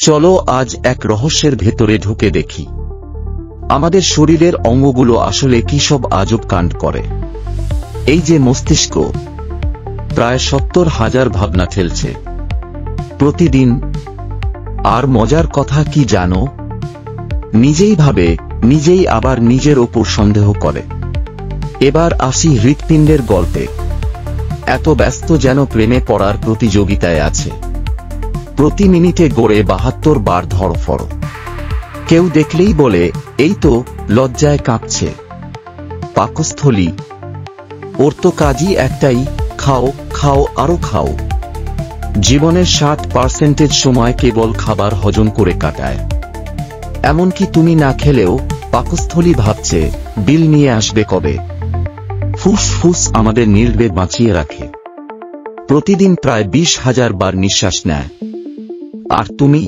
চলো আজ এক রহস্যের ভেতরে ঢুকে দেখি আমাদের শরীরের অঙ্গগুলো আসলে কি সব আজব কাণ্ড করে। এই যে মস্তিষ্ক, প্রায় 70,000 ভাবনা ঠেলছে প্রতিদিন। আর মজার কথা কি জানো, নিজেই ভাবে, নিজেই আবার নিজের ওপর সন্দেহ করে। এবার আসি হৃৎপিণ্ডের গল্পে। এত ব্যস্ত যেন প্রেমে পড়ার প্রতিযোগিতায় আছে। প্রতি মিনিটে গড়ে 72 বার ধড়ফড়। কেউ দেখলেই বলে, এই তো লজ্জায় কাঁপছে। পাকস্থলী, ওর তো কাজই একটাই, খাও খাও আরো খাও। জীবনের 60% সময় কেবল খাবার হজম করে কাটায়। এমনকি তুমি না খেলেও পাকস্থলী ভাবছে বিল নিয়ে আসবে কবে। ফুসফুস আমাদের নির্বে বাঁচিয়ে রাখে। প্রতিদিন প্রায় 20,000 বার নিঃশ্বাস নেয়। আর তুমি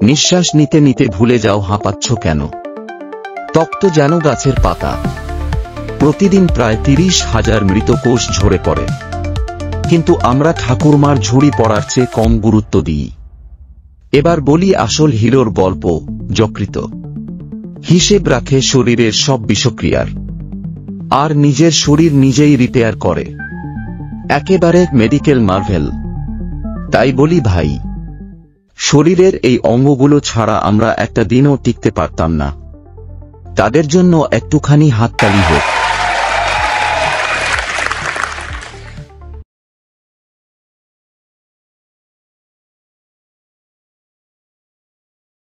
নিঃশ্বাস নিতে নিতে ভুলে যাও হাঁপাচ্ছ কেন। ত্বক তো যেন গাছের পাতা। প্রতিদিন প্রায় 30,000 মৃত কোষ ঝরে পড়ে, কিন্তু আমরা ঠাকুরমার ঝুড়ি পড়ার চেয়ে কম গুরুত্ব দিই। এবার বলি আসল হিরোর গল্প। যকৃত হিসেব রাখে শরীরের সব বিষক্রিয়ার, আর নিজের শরীর নিজেই রিপেয়ার করে। একেবারে মেডিকেল মার্ভেল। তাই বলি ভাই, শরীরের এই অঙ্গগুলো ছাড়া আমরা একটা দিনও টিকতে পারতাম না। তাদের জন্য একটুখানি হাততালি হোক।